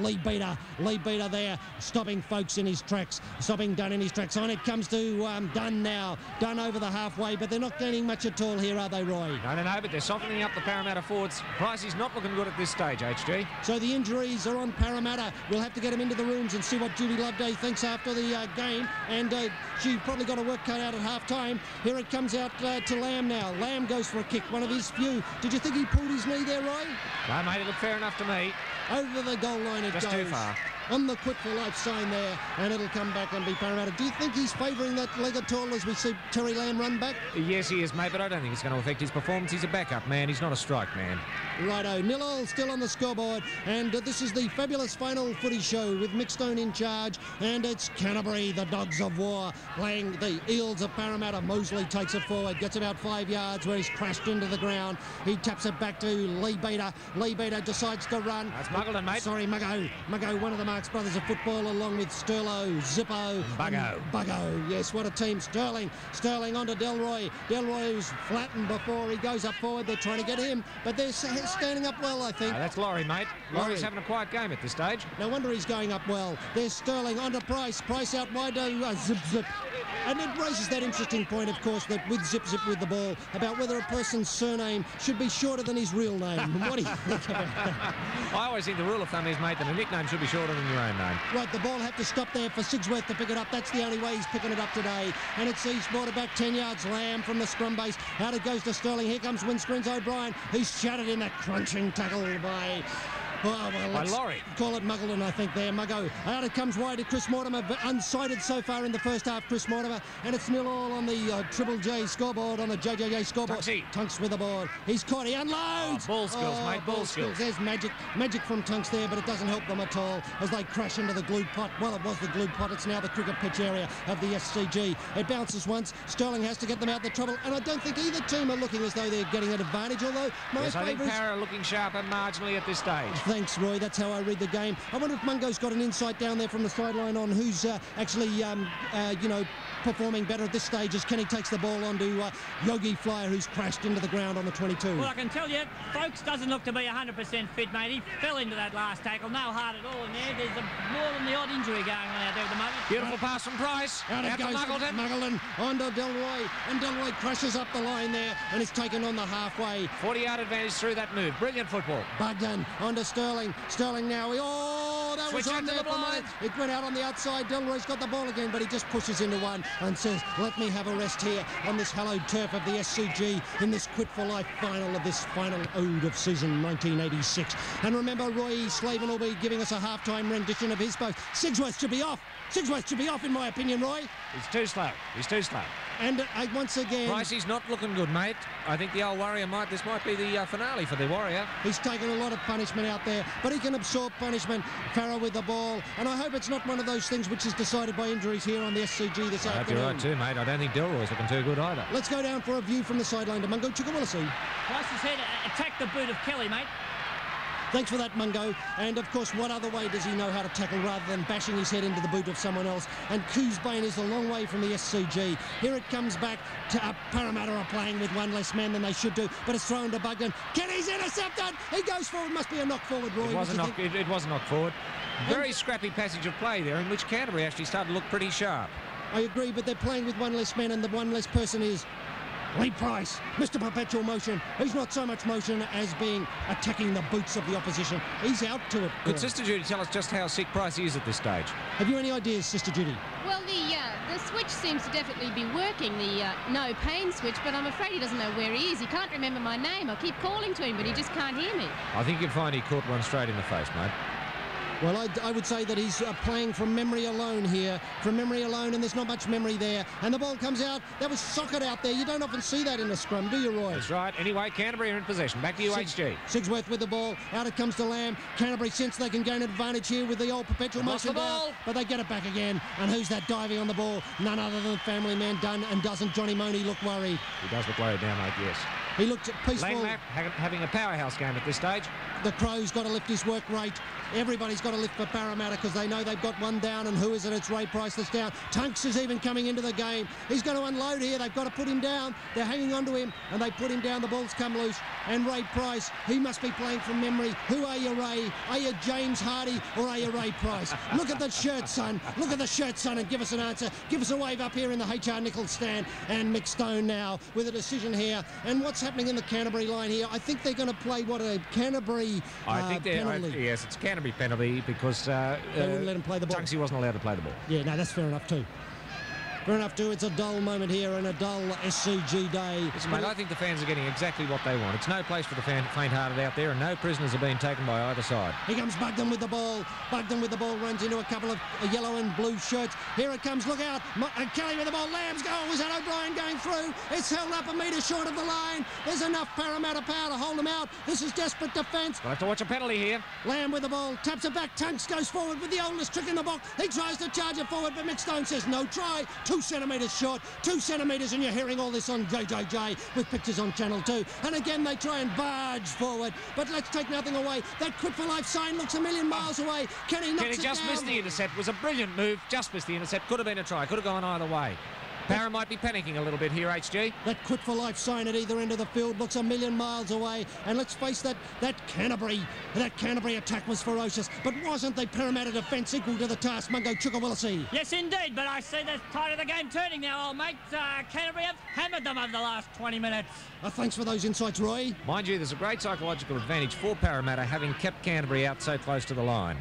Lee Beater. Lee Beater there, stopping Folks in his tracks. Stopping Dunn in his tracks. On it comes to Dunn now. Dunn over the halfway, but they're not gaining much at all here, are they, Roy? No, but they're softening up the Parramatta forwards. Price is not looking good at this stage, HG. So the injuries are on Parramatta. We'll have to get him into the rooms and see what Judy Loveday thinks after the game. And she probably got a work cut out at half-time. Here it comes out to Lamb now. Lamb goes for a kick, one of his few. Did you think he pulled his knee there, Roy? No, mate, it looked fair enough to me. Over the goal line it goes. Just too far. On the quit for life sign there, and it'll come back and be Parramatta. Do you think he's favouring that leg at all as we see Terry Lamb run back? Yes, he is, mate, but I don't think it's going to affect his performance. He's a backup man. He's not a strike man. Righto, 0-0 still on the scoreboard, and this is the fabulous final footy show with Mick Stone in charge, and it's Canterbury, the Dogs of War, playing the Eels of Parramatta. Mosley takes it forward, gets about 5 yards where he's crashed into the ground. He taps it back to Lee Beater. Lee Beater decides to run. That's Muggleton, mate. Sorry, Muggo. Muggo, one of the Marx brothers of football, along with Sterlo, Zippo, Buggo. Yes, what a team. Sterling onto Delroy. Delroy's flattened before he goes up forward. They're trying to get him, but they're standing up well, I think. That's Laurie, mate. Laurie's having a quiet game at this stage. No wonder he's going up well. There's Sterling onto Price. Price out wide to Zip. And it raises that interesting point, of course, that with Zip with the ball, about whether a person's surname should be shorter than his real name. What do you think about that? I always think the rule of thumb is, mate, that a nickname should be shorter than your own name. Right, the ball had to stop there for Sigsworth to pick it up. That's the only way he's picking it up today. And it's he's brought it back 10 yards. Lamb from the scrum base. Out it goes to Sterling. Here comes windscreens O'Brien. He's shattered in that crunching tackle by Oh, well, by Laurie. Call it Muggleton, I think, there. Muggo. Out it comes wide to Chris Mortimer. Unsighted so far in the first half, Chris Mortimer. And it's 0-0 on the Triple J scoreboard, on the JJJ scoreboard. Tunks with the ball. He's caught. He unloads. Ball skills, mate. Ball skills. There's magic from Tunks there, but it doesn't help them at all as they crash into the glue pot. Well, it was the glue pot. It's now the cricket pitch area of the SCG. It bounces once. Sterling has to get them out of the trouble, and I don't think either team are looking as though they're getting an advantage, although my yes, I think favourites... Para are looking sharper marginally at this stage. Thanks, Roy. That's how I read the game. I wonder if Mungo's got an insight down there from the sideline on who's actually, performing better at this stage as Kenny takes the ball on to Yogi Flyer, who's crashed into the ground on the 22. Well, I can tell you, Folkes doesn't look to be 100% fit, mate. He fell into that last tackle. No heart at all in there. There's more than the odd injury going on out there at the moment. Beautiful pass from Price. Out it goes. Muggleton onto Delroy, and Delroy crashes up the line there and is taken on the halfway. 40-yard advantage through that move. Brilliant football. Bugden onto Sterling. Sterling now. That Switch was on there for mine. It went out on the outside. Delroy's got the ball again, but he just pushes into one and says, let me have a rest here on this hallowed turf of the SCG in this Quit for Life final of this final ode of season 1986. And remember, Roy Slavin will be giving us a half-time rendition of his post. Sigsworth should be off. Sigsworth should be off, in my opinion, Roy. He's too slow. He's too slow. And once again... Pricey's not looking good, mate. I think the old Warrior this might be the finale for the Warrior. He's taken a lot of punishment out there, but he can absorb punishment. Farrell with the ball. And I hope it's not one of those things which is decided by injuries here on the SCG this afternoon. I hope you're right too, mate. I don't think Delroy's looking too good either. Let's go down for a view from the sideline to Mungo Chukawillasee. Price's head attacked the boot of Kelly, mate. Thanks for that, Mungo. And, of course, what other way does he know how to tackle rather than bashing his head into the boot of someone else? And Coosbane is a long way from the SCG. Here it comes back to Parramatta are playing with one less man than they should do, but it's thrown to Bugden. Kenny's intercepted. He goes forward. Must be a knock forward, Roy. It was a knock forward. Very scrappy passage of play there in which Canterbury actually started to look pretty sharp. I agree, but they're playing with one less man, and the one less person is Lee Price, Mr. Perpetual Motion. He's not so much motion as being attacking the boots of the opposition. He's out to it. Could Sister Judy tell us just how sick Price is at this stage? Have you any ideas, Sister Judy? Well, the switch seems to definitely be working, the no pain switch, but I'm afraid he doesn't know where he is. He can't remember my name. I keep calling to him, but he just can't hear me. I think you'd find he caught one straight in the face, mate. Well, I would say that he's playing from memory alone here. From memory alone, and there's not much memory there. And the ball comes out. That was socket out there. You don't often see that in a scrum, do you, Roy? That's right. Anyway, Canterbury are in possession. Back to you, HG. Sigsworth with the ball. Out it comes to Lamb. Canterbury sense they can gain advantage here with the old Perpetual Motion down. But they get it back again. And who's that diving on the ball? None other than family man Dunn. And doesn't Johnny Money look worried? He does look worried now, mate, yes. He looked peaceful. Langmack having a powerhouse game at this stage. The Crows got to lift his work rate. Everybody's got to lift for Parramatta because they know they've got one down, and who is it? It's Ray Price that's down. Tunks is even coming into the game. He's going to unload here. They've got to put him down. They're hanging on to him, and they put him down. The ball's come loose, and Ray Price, he must be playing from memory. Who are you, Ray? Are you James Hardy or are you Ray Price? Look at the shirt, son. Look at the shirt, son, and give us an answer. Give us a wave up here in the HR Nichols stand. And Mick Stone now with a decision here. And what's happening in the Canterbury line here? I think they're going to play a Canterbury penalty. Yes, it's Canterbury penalty because they wouldn't let him play the ball. Tunksy wasn't allowed to play the ball. Yeah, no, that's fair enough too. Fair enough too. It's a dull moment here and a dull SCG day. Listen, mate, I think the fans are getting exactly what they want. It's no place for the faint-hearted out there, and no prisoners are being taken by either side. Here comes Bugden with the ball. Bugden with the ball runs into a couple of yellow and blue shirts. Here it comes. Look out. Kelly with the ball. Lamb's goal. Was that O'Brien going through? It's held up a metre short of the line. There's enough Parramatta power to hold him out. This is desperate defence. We'll have to watch a penalty here. Lamb with the ball. Taps it back. Tunks goes forward with the oldest trick in the box. He tries to charge it forward, but Mick Stone says no try. 2 centimetres short. 2 centimetres, and you're hearing all this on JJJ with pictures on Channel 2. And again, they try and barge forward. But let's take nothing away. That Quit for Life sign looks a million miles away. Kenny knocks it down. Just missed the intercept. It was a brilliant move. Just missed the intercept. Could have been a try. Could have gone either way. Para might be panicking a little bit here, HG. That Quit for Life sign at either end of the field looks a million miles away. And let's face that Canterbury attack was ferocious. But wasn't the Parramatta defence equal to the task, Mungo Chukawillasee? Yes, indeed. But I see the tide of the game turning now, old mate. Canterbury have hammered them over the last 20 minutes. Thanks for those insights, Roy. Mind you, there's a great psychological advantage for Parramatta having kept Canterbury out so close to the line.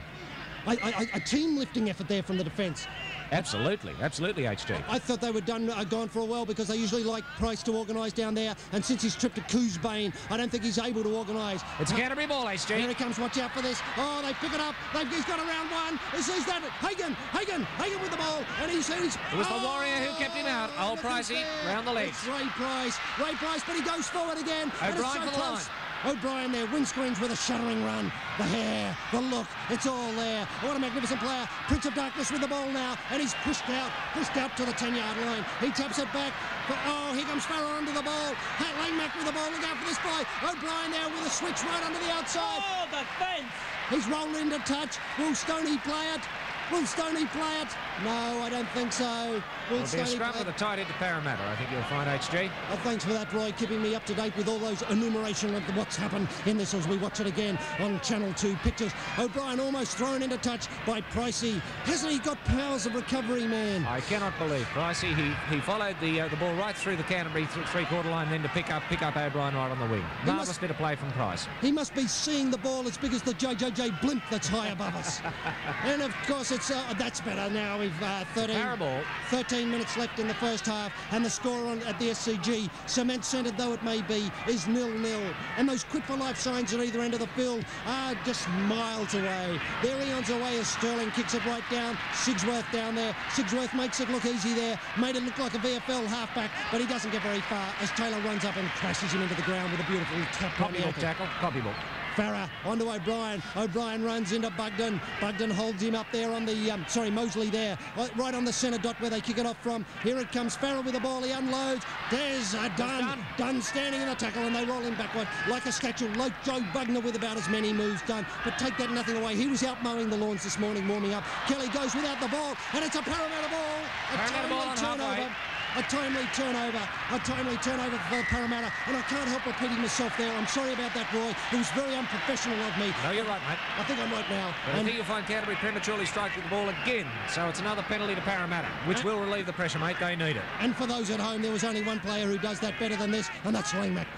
a team-lifting effort there from the defence. Absolutely, absolutely, HG. I thought they were gone for a while because they usually like Price to organise down there, and since his trip to Coosbane, I don't think he's able to organise. It's a Canterbury ball, HG. Here he comes, watch out for this. Oh, they pick it up. He's got a round one. He sees that. Hagen with the ball, and he sees... It was the Warrior who kept him out. Old Pricey, round the legs. It's Ray Price, but he goes forward again. O'Brien for the line. O'Brien there, windscreens with a shuddering run. The hair, the look, it's all there. What a magnificent player. Prince of Darkness with the ball now, and he's pushed out to the 10-yard line. He taps it back. Oh, here comes Farrell under the ball. Langmack with the ball. Look out for this play. O'Brien there with a switch right under the outside. Oh, the fence! He's rolled into touch. Will Stoney play it? No, I don't think so. It'll be a scrum with a tight end to Parramatta, I think you'll find, HG. Thanks for that, Roy, keeping me up to date with all those enumeration of what's happened in this as we watch it again on Channel 2 Pictures. O'Brien almost thrown into touch by Pricey. Hasn't he got powers of recovery, man? I cannot believe Pricey. He followed the ball right through the Canterbury three-quarter line, then to pick up O'Brien right on the wing. Marvellous bit of play from Price. He must be seeing the ball as big as the JJJ blimp that's high above us. And of course, that's better now. We've 13 minutes left in the first half, and the score at the SCG, cement-centred though it may be, is 0-0. And those quit-for-life signs at either end of the field are just miles away. They're eons away as Sterling kicks it right down. Sigsworth down there. Sigsworth makes it look easy there. Made it look like a VFL halfback, but he doesn't get very far as Taylor runs up and crashes him into the ground with a beautiful tap. Copybook tackle. Copybook. Farah onto O'Brien. O'Brien runs into Bugden. Bugden holds him up there on the, Mosley there, right on the centre dot where they kick it off from. Here it comes, Farrell with the ball. He unloads. There's Dunn standing in the tackle, and they roll him backward like a statue. Like Joe Bugner with about as many moves done. But take that nothing away. He was out mowing the lawns this morning, warming up. Kelly goes without the ball, and it's a Parramatta ball. A timely turnover for Parramatta, and I can't help repeating myself there. I'm sorry about that, Roy. It was very unprofessional of me. No, you're right, mate. I think I'm right now. But I think you'll find Canterbury prematurely striking the ball again, so it's another penalty to Parramatta, which will relieve the pressure, mate. They need it. And for those at home, there was only one player who does that better than this, and that's Langmack.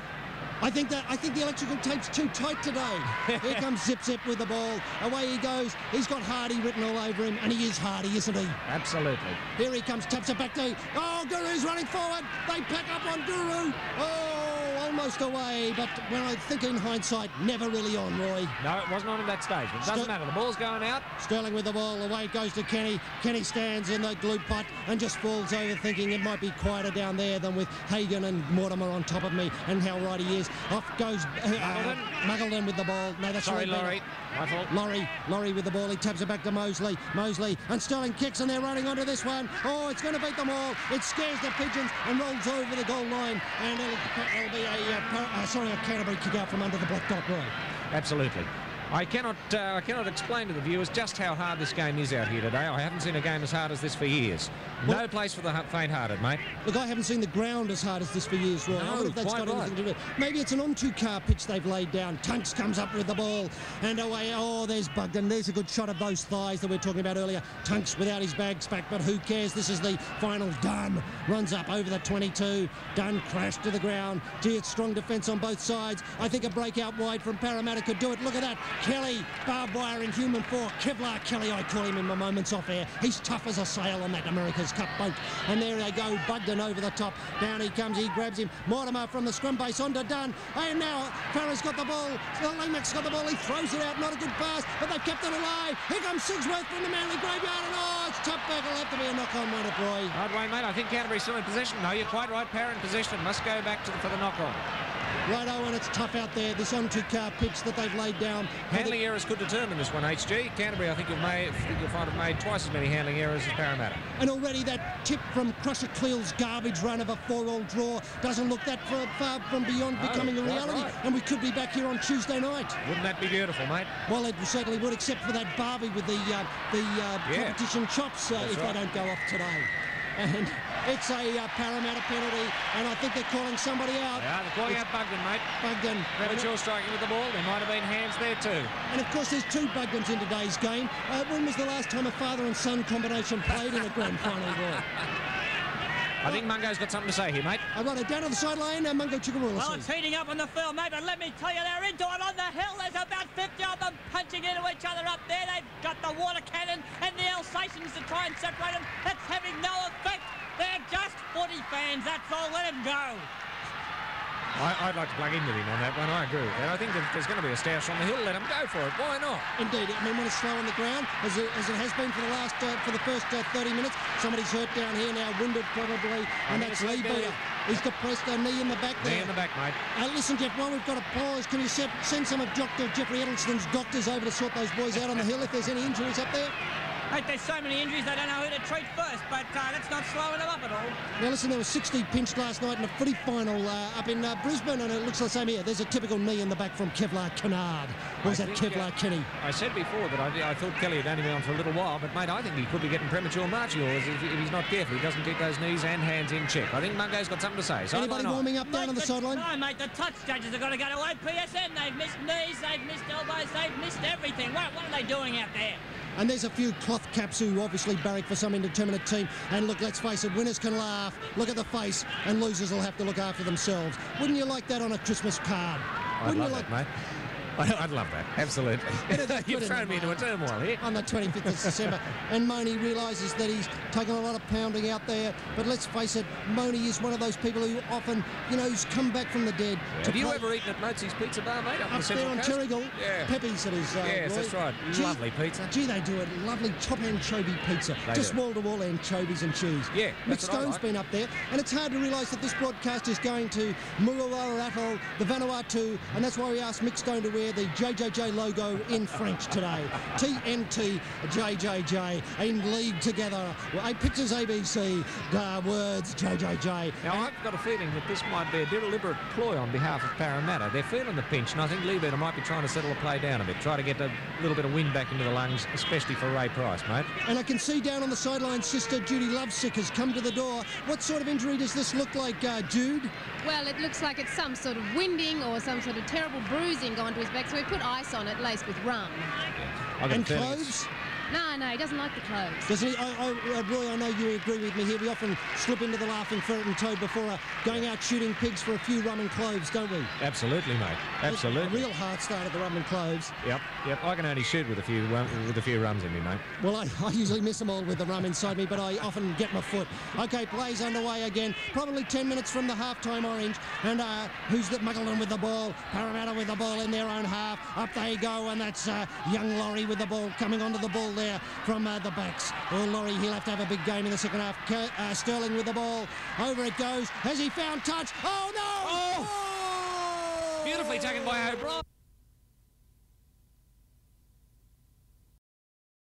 I think the electrical tape's too tight today. Here comes Zip with the ball. Away he goes. He's got Hardy written all over him, and he is Hardy, isn't he? Absolutely. Here he comes, taps it back to... Oh, Guru's running forward. They pack up on Guru. Oh, almost away, but when I think in hindsight, never really on, Roy. No, it wasn't on at that stage, but it doesn't matter. The ball's going out. Sterling with the ball. Away it goes to Kenny. Kenny stands in the glue pot and just falls over, thinking it might be quieter down there than with Hagen and Mortimer on top of me, and how right he is. Off goes Muggleton with the ball. No, that's sorry, Laurie. My fault. Laurie with the ball. He taps it back to Mosley. And Sterling kicks, and they're running onto this one. Oh, it's going to beat them all. It scares the Pigeons and rolls over the goal line, and it'll be a Canterbury kick out from under the black dot, Roy. Absolutely. I cannot explain to the viewers just how hard this game is out here today. I haven't seen a game as hard as this for years. No place for the faint-hearted, mate. Look, I haven't seen the ground as hard as this for years, Roy. No, I wonder if that's got anything to do with it. Maybe it's an on-two-car pitch they've laid down. Tunks comes up with the ball, and away. Oh, there's Bugden. There's a good shot of those thighs that we were talking about earlier. Tunks without his bags back, but who cares? This is the final. Dunn runs up over the 22. Dunn crashed to the ground. Gee, it's strong defence on both sides. I think a breakout wide from Parramatta could do it. Look at that. Kelly, barbed wire in human form. Kevlar Kelly, I call him in my moments off air. He's tough as a sail on that America's Cup boat. And there they go, Bugden over the top. Down he comes, he grabs him. Mortimer from the scrum base onto Dunn. And now Farrah's got the ball. Langmack's got the ball. He throws it out. Not a good pass, but they've kept it alive. Here comes Sigsworth from the Manly graveyard. And oh, it's tough back. It'll have to be a knock-on, won't it, Roy? Right way, mate. I think Canterbury's still in possession. No, you're quite right. Parra in possession. Must go back for the knock-on. Righto, and it's tough out there, this on-two-car pitch that they've laid down. Handling errors could determine this one, HG. Canterbury, I think you'll find have made twice as many handling errors as Parramatta. And already that tip from Crusher Cleel's garbage run of a 4-all draw doesn't look that far from beyond becoming a reality. Right. And we could be back here on Tuesday night. Wouldn't that be beautiful, mate? Well, it certainly would, except for that Barbie with the competition chops if they don't go off today. And it's a Parramatta penalty, and I think they're calling somebody out. Yeah, they're calling out Bugden, mate. Bugden. Premature striking with the ball. There might have been hands there too. And of course, there's two Bugdens in today's game. When was the last time a father and son combination played in a grand final, Roy? I think Mungo's got something to say here, mate. I've got it down on the sideline, Mungo Chickaroola. Well, it's heating up on the field, mate, but let me tell you, they're into it on the hill. There's about 50 of them punching into each other up there. They've got the water cannon and the Alsatians to try and separate them. That's having no effect. They're just footy fans, that's all. Let them go. I'd like to plug in with him on that one. I agree with that. I think if there's going to be a stoush on the hill, let him go for it. Why not? Indeed. I mean, when it's slow on the ground, as it has been for the first 30 minutes, somebody's hurt down here now, winded probably, and that's Lee Beater. He's depressed, a knee in the back there. Knee in the back, mate. Listen, Jeff, while we've got a pause, can you send some of Dr. Jeffrey Edelston's doctors over to sort those boys out on the hill if there's any injuries up there? Mate, there's so many injuries, they don't know who to treat first, but that's not slowing them up at all. Now, listen, there was 60 pinched last night in a footy final up in Brisbane, and it looks the same here. There's a typical knee in the back from Kevlar Kennard. Was that Kevlar Kenny? I said before that I thought Kelly had only been on for a little while, but, mate, I think he could be getting premature march yours if he's not careful. He doesn't keep those knees and hands in check. I think Mungo's got something to say. Anybody warming up down on the sideline? No, mate, the touch judges have got to go to OPSN. They've missed knees, they've missed elbows, they've missed everything. What are they doing out there? And there's a few cloth caps who obviously barrack for some indeterminate team. And look, let's face it, winners can laugh, look at the face, and losers will have to look after themselves. Wouldn't you like that on a Christmas card? I'd love that, mate. I'd love that, absolutely. You've thrown me into a turmoil here. On the 25th of December, and Money realises that he's taken a lot of pounding out there, but let's face it, Money is one of those people who often, who's come back from the dead. Yeah. Have you ever eaten at Motes's Pizza Bar, mate, up there on Terrigal? Yeah. Pepe's it is. Yes, that's right. Lovely pizza. Gee, they do a lovely top anchovy pizza. Just wall-to-wall anchovies and cheese. Yeah, Mick Stone's been up there, and it's hard to realise that this broadcast is going to Mururoa Atoll, the Vanuatu, and that's why we asked Mick Stone to wear the JJJ logo in French today. TNT JJJ in league together. Pictures ABC, words JJJ. Now, I've got a feeling that this might be a deliberate ploy on behalf of Parramatta. They're feeling the pinch, and I think Lee Beater might be trying to settle the play down a bit, try to get a little bit of wind back into the lungs, especially for Ray Price, mate. And I can see down on the sideline, Sister Judy Lovesick has come to the door. What sort of injury does this look like, Jude? Well, it looks like it's some sort of winding or some sort of terrible bruising gone to his back, so we put ice on it, laced with rum. And clothes? No, he doesn't like the clothes. Doesn't he? Roy, I know you agree with me here. We often slip into the laughing ferret and toad before going out shooting pigs for a few rum and cloves, don't we? Absolutely, mate. Absolutely. A real hard start at the rum and cloves. Yep. I can only shoot with a few rums in me, mate. Well, I usually miss them all with the rum inside me, but I often get my foot. OK, play's underway again. Probably 10 minutes from the half-time orange. And who's that? Muggleton with the ball. Parramatta with the ball in their own half. Up they go, and that's young Laurie with the ball coming onto the ball there from the backs. Oh, Laurie, he'll have to have a big game in the second half. Sterling with the ball. Over it goes. Has he found touch? Oh, no! Oh! Beautifully taken by O'Brien.